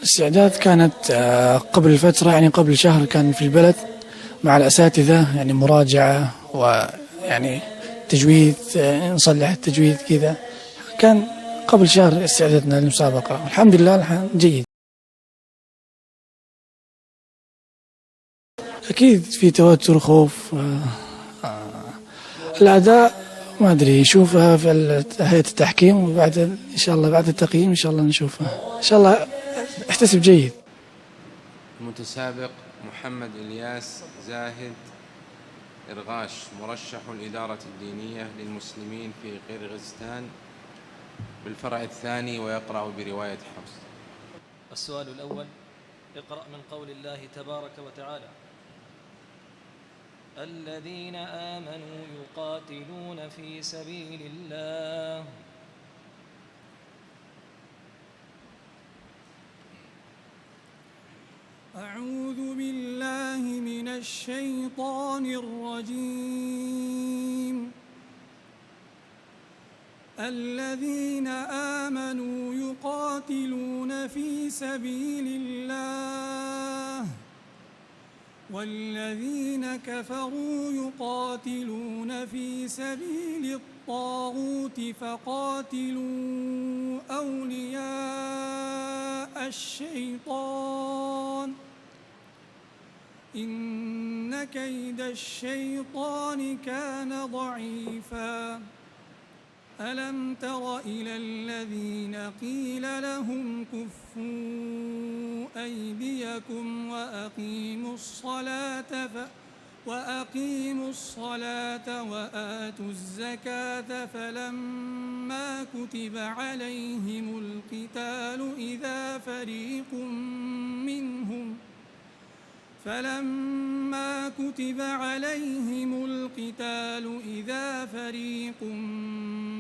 الاستعداد كانت قبل فترة، يعني قبل شهر كان في البلد مع الأساتذة، يعني مراجعة ويعني تجويد، نصلح التجويد كذا. كان قبل شهر استعدادنا للمسابقة، الحمد لله الحين جيد. أكيد في توتر، خوف. الأداء ما أدري، يشوفها في هيئة التحكيم، وبعد إن شاء الله بعد التقييم إن شاء الله نشوفها إن شاء الله. احتسب جيد. المتسابق محمد إلياس زاهد إرغاش، مرشح الإدارة الدينية للمسلمين في قرغيزستان بالفرع الثاني، ويقرأ برواية حفص. السؤال الأول: اقرأ من قول الله تبارك وتعالى: الذين آمنوا يقاتلون في سبيل الله. أعوذ بالله من الشيطان الرجيم. الذين آمنوا يقاتلون في سبيل الله، والذين كفروا يقاتلون في سبيل الطاغوت فقاتلوا أولياء الشيطان إن كيد الشيطان كان ضعيفا. ألم تر إلى الذين قيل لهم كفوا أيديكم وأقيموا الصلاة وآتوا الزكاة فلما كتب عليهم القتال إذا فريق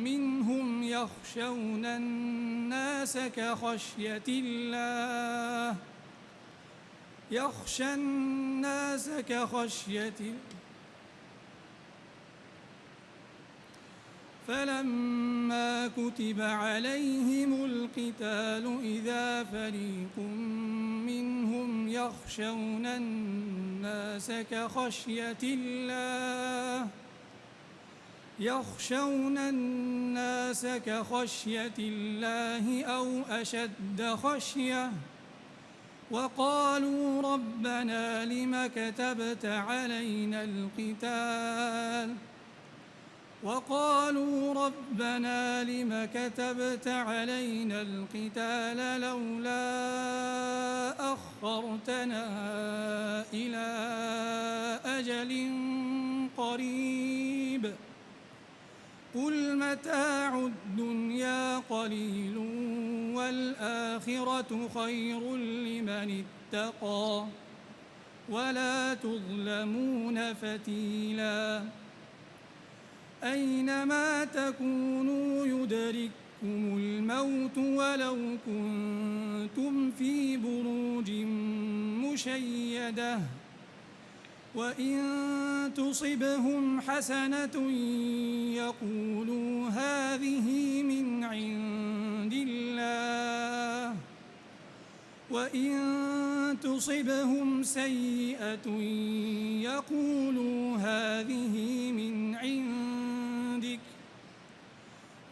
منهم يخشون الناس كخشية فلما كتب عليهم القتال إذا فريق منهم يخشون الناس كخشية الله أو أشد خشية، وقالوا ربنا لم كتبت علينا القتال لولا أخرتنا إلى أجل قريب. قل متاع الدنيا قليل والآخرة خير لمن اتقى ولا تظلمون فتيلا. أينما تكونوا يدرككم الموت ولو كنتم في بروج مشيدة، وإن تصبهم حسنة يقولوا هذه من عند الله، وإن تصبهم سيئة يقولوا هذه من عندك.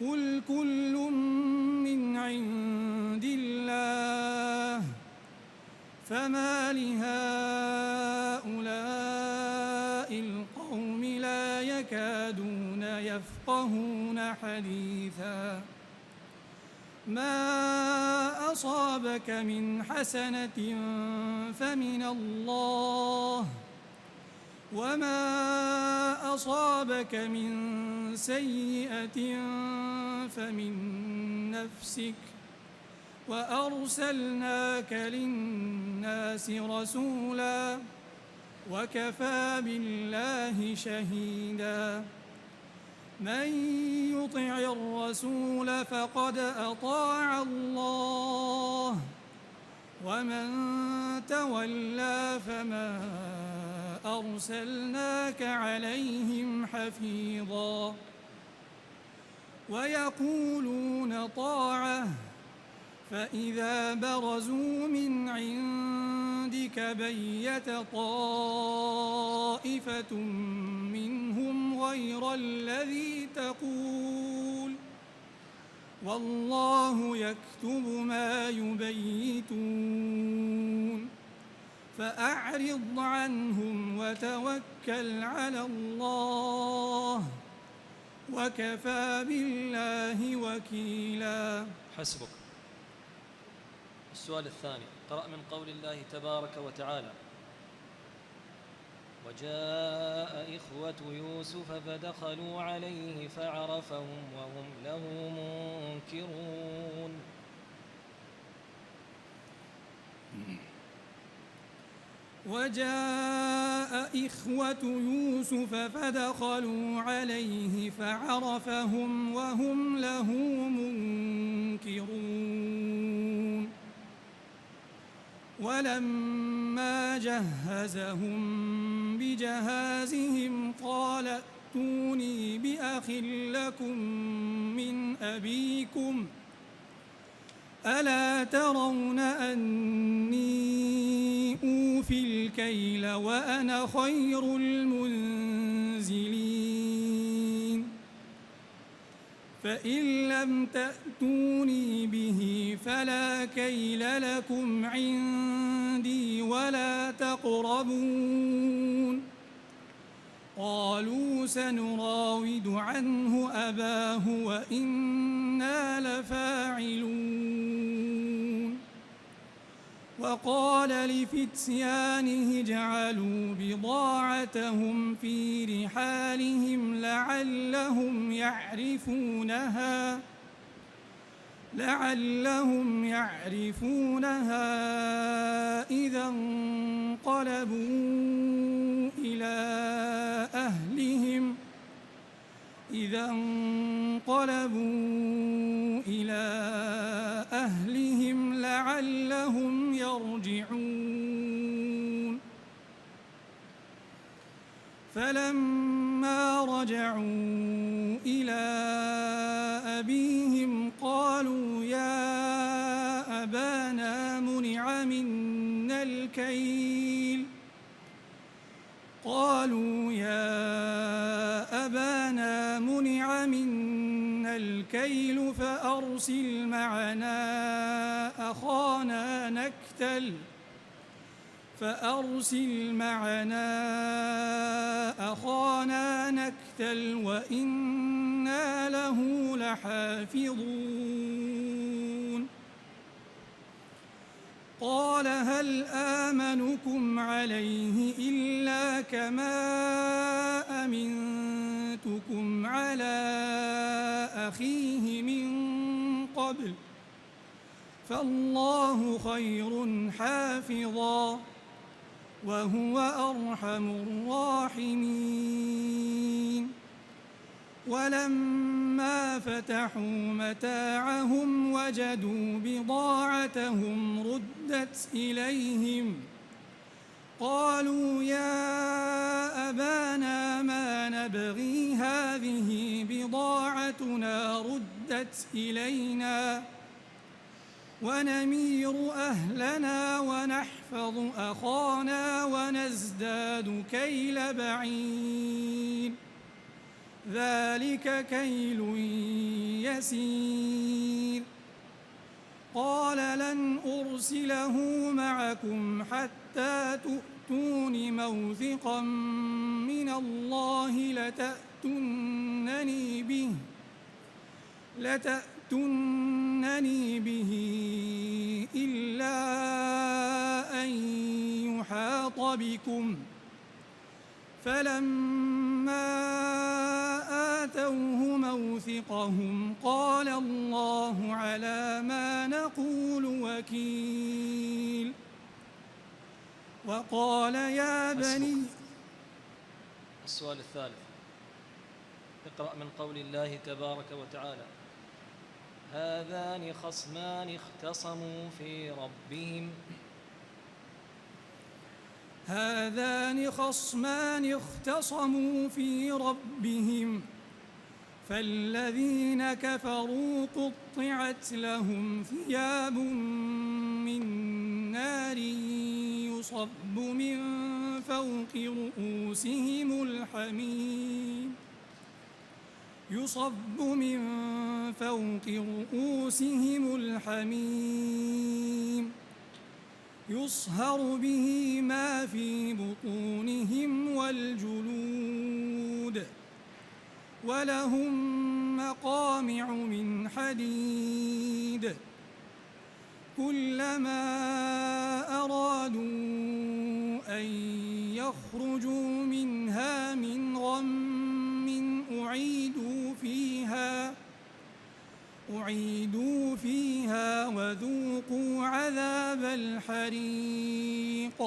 قل كل من عند الله، فما لهؤلاء القوم لا يكادون يفقهون حديثا. ما أصابك من حسنة فمن الله، وما أصابك من سيئة فمن نفسك، وأرسلناك للناس رسولا وكفى بالله شهيدا. من يطع الرسول فقد أطاع الله، ومن تولى فما أرسلناك عليهم حفيظا. ويقولون طاعة فإذا برزوا من عندك بيت طائفة منهم غير الذي تقول والله يكتب ما يبيتون فأعرض عنهم وتوكل على الله وكفى بالله وكيلا. حسبك. السؤال الثاني، قرأ من قول الله تبارك وتعالى: وجاء إخوة يوسف فدخلوا عليه فعرفهم وهم له منكرون. وجاء إخوة يوسف فدخلوا عليه فعرفهم وهم له منكرون. ولما جهزهم بجهازهم قال ائتوني بأخ لكم من أبيكم ألا ترون أني أوفي الكيل وأنا خير المنزلين فإن لم تأتوني به فلا كيل لكم عندي ولا تقربون. قالوا سنراود عنه أباه وإنا لفاعلون. وقال لفتيانه اجعلوا بضاعتهم في رحالهم لعلهم يعرفونها إذا انقلبوا إلى أهلهم لعلهم يرجعون. فلما رجعوا إلى أبيهم قالوا يا أبانا منع منا الكيل فأرسل معنا أخانا نكتل وإنا له لحافظون. قال هل آمنكم عليه إلا كما أمنتكم على أخيه من قبل فالله خير حافظا وهو أرحم الراحمين. ولما فتحوا متاعهم وجدوا بضاعتهم ردت إليهم قالوا يا أبانا ما نبغي هذه بضاعتنا ردت إلينا ونمير أهلنا ونحفظ أخانا ونزداد كيل بعير ذلك كيل يسير. قال لن أرسله معكم حتى تؤتون موثقا من الله لتأتونني به إلا أن يحاط بكم. فلما آتوه موثقهم قال الله على ما نقول وكيل. وقال يا بني. السؤال الثالث، اقرأ من قول الله تبارك وتعالى: هذان خصمان اختصموا في ربهم فالذين كفروا قطعت لهم ثياب من نار يصب من فوق رؤوسهم الحميم يصهر به ما في بطونهم والجلود ولهم مقامع من حديد كلما أرادوا أن يخرجوا منها من غم أعيدوا فيها وذوقوا عذاب الحريق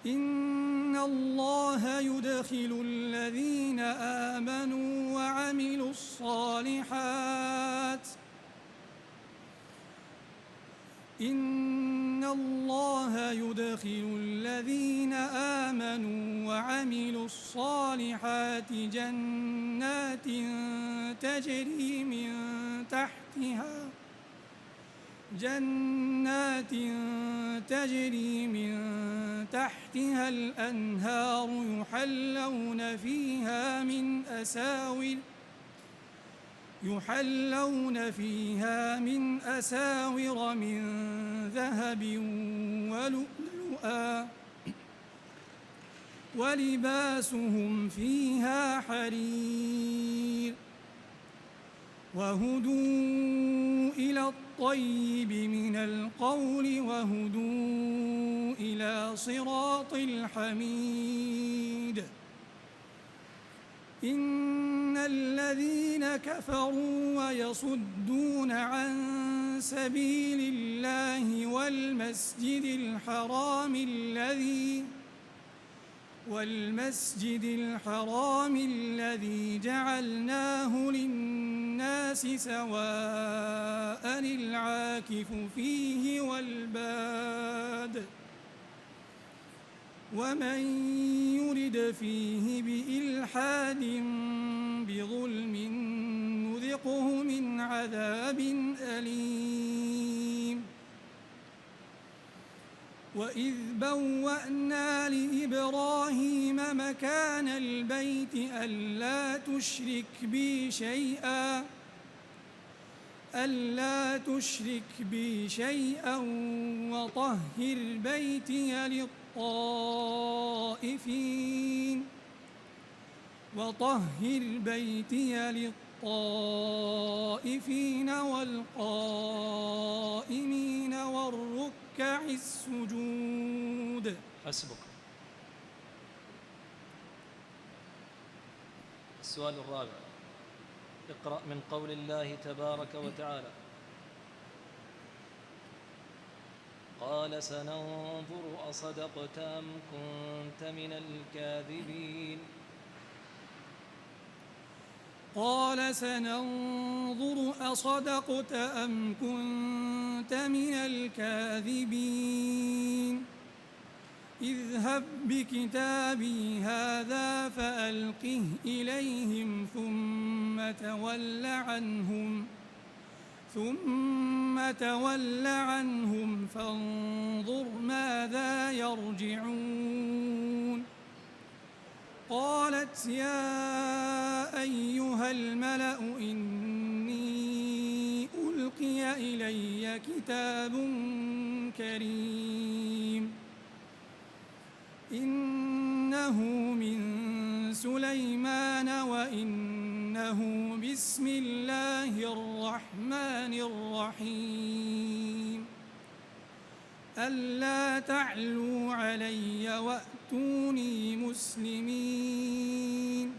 إن الله يدخل الذين آمنوا وعملوا الصالحات جنات تجري من تحتها الأنهار يحلون فيها من أساور من ذهب ولؤلؤا ولباسهم فيها حرير وهدوا إلى الطيب من القول وهدوا إلى صراط الحميد إن الذين كفروا ويصدون عن سبيل الله والمسجد الحرام الذي جعلناه للناس سواء العاكف فيه والباد ومن يرد فيه بإلحاد بظلم نذقه من عذاب أليم وإذ بوأنا لإبراهيم مكان البيت ألا تشرك بي شيئا وطهر بيتي للطائفين والقائمين والركع السجود. حسبك. السؤال الرابع: اقرأ من قول الله تبارك وتعالى: قال سننظر أصدقت أم كنت من الكاذبين. قال سننظر أصدقت أم كنت من الكاذبين اذهب بكتابي هذا فألقه إليهم ثم تول عنهم فانظر ماذا يرجعون. قالت يا أيها الملأ إني ألقي إلي كتاب كريم إنه من سليمان وإنه بسم الله الرحمن الرحيم ألا تعلوا علي وأتوني مسلمين.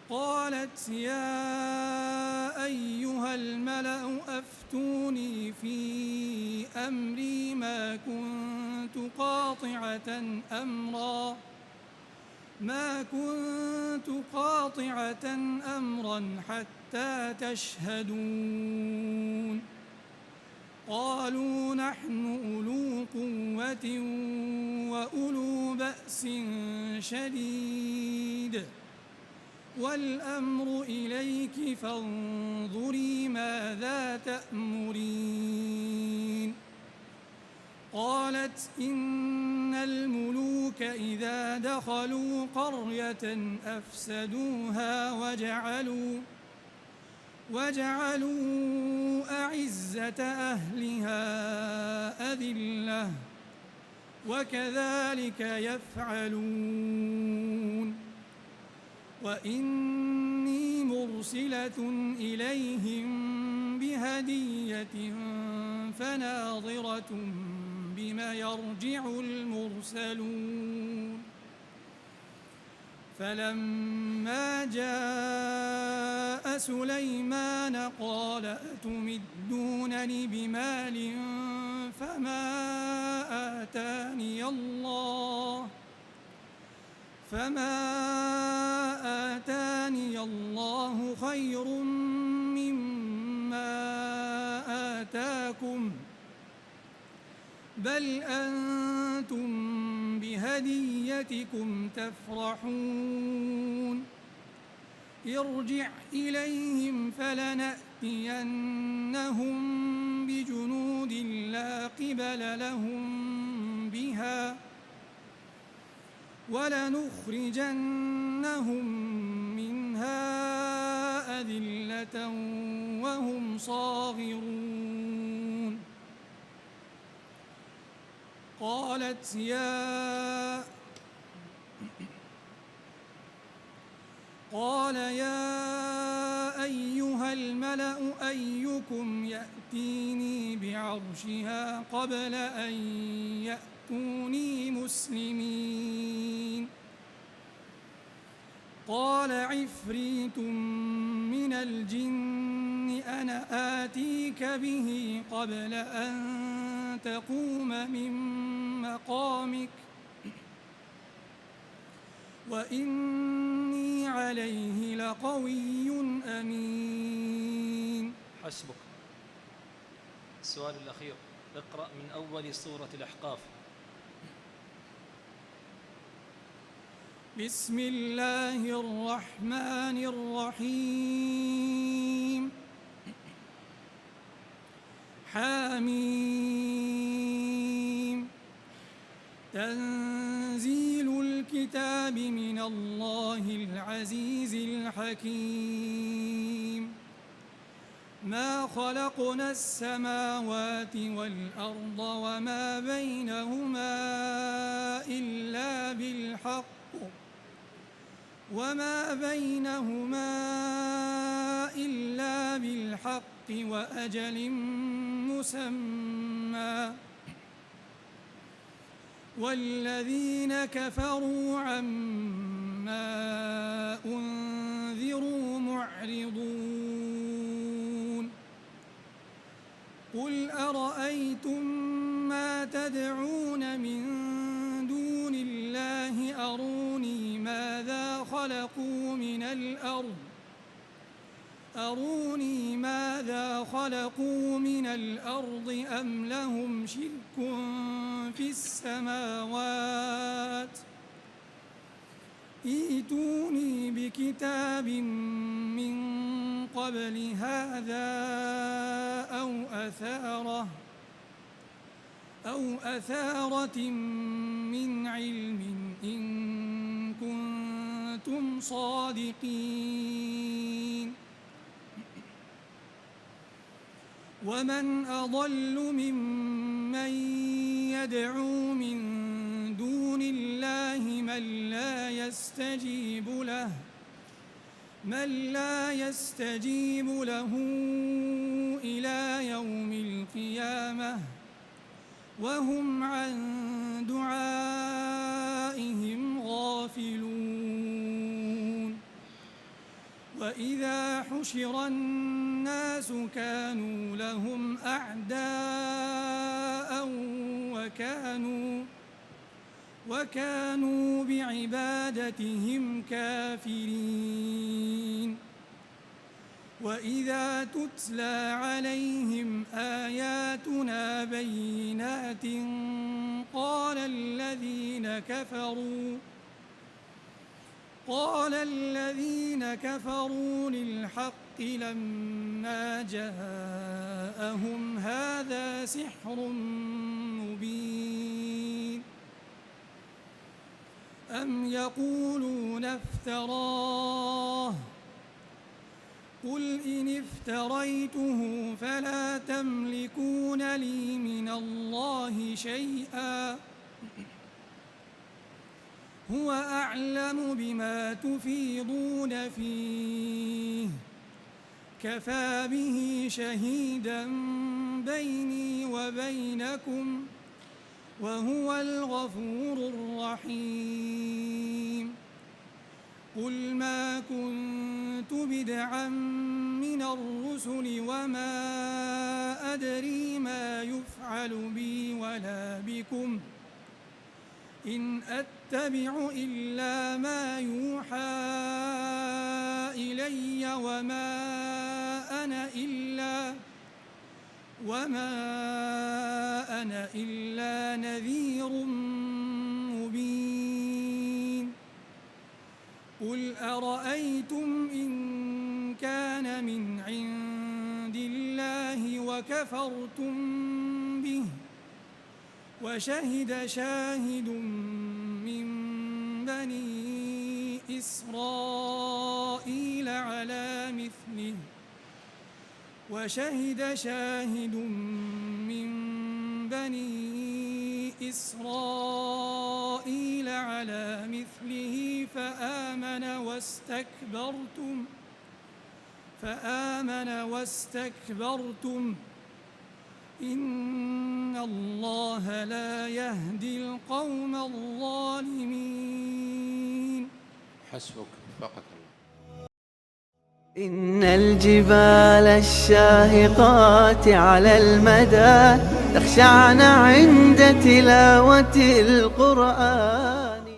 قالت يا أيها الملأ أفتوني في أمري ما كنت قاطعة أمرا حتى تشهدون. قالوا نحن أولو قوة وأولو بأس شديد والأمر إليك فانظري ماذا تأمرين. قالت إن الملوك إذا دخلوا قرية أفسدوها وجعلوا أعزة أهلها أذلة وكذلك يفعلون. وإني مرسلة إليهم بهدية فناظرة بما يرجع المرسلون. فلما جاء سليمان قال أتمدونني بمال فما آتاني الله خير مما آتاكم بل أنتم بهديتكم تفرحون. ارجع إليهم فلنأتينهم بجنود لا قبل لهم بها ولنخرجنهم منها أذلة وهم صاغرون. قالت قال يا أيها الملأ أيكم يأتيني بعرشها قبل أن يأتوني مسلمين. قال عفريت من الجن أنا آتيك به قبل أن تقوم من مقامك وإني عليه لقوي أمين. حسبك. السؤال الأخير، اقرأ من أول سورة الأحقاف. بسم الله الرحمن الرحيم. حميم. تنزيل الكتاب من الله العزيز الحكيم. ما خلقنا السماوات والأرض وما بينهما إلا بالحق وأجل مسمى والذين كفروا عما أنذروا معرضون. قل أرأيتم ما تدعون من دون الله أروني ماذا خلقوا من الأرض أم لهم شرك في السماوات ائتوني بكتاب من قبل هذا أو أثارة من علم إن كنتم صادقين. ومن أضل ممن يدعو من دون الله من لا يستجيب له إلى يوم القيامة وهم عن دعائهم غافلون. وإذا حشر الناس كانوا لهم أعداء وكانوا بعبادتهم كافرين. وإذا تتلى عليهم آياتنا بينات قال الذين كفروا للحق لما جاءهم هذا سحر مبين أم يقولون افتراه قل إن افتريته فلا تملكون لي من الله شيئا هو أعلم بما تفيضون فيه كفى به شهيدا بيني وبينكم وهو الغفور الرحيم قل ما كنت بدعا من الرسل وما أدري ما يفعل بي ولا بكم إن أتبع إلا ما يوحى إلي وما أنا إلا نذير مبين قل أرأيتم إن كان من عند الله وكفرتم به وشهد شاهد من بني إسرائيل على مثله فآمن واستكبرتم إن الله لا يهدي القوم الظالمين. حسبك فقط الله. إن الجبال الشاهقات على المدى تخشعن عند تلاوة القرآن.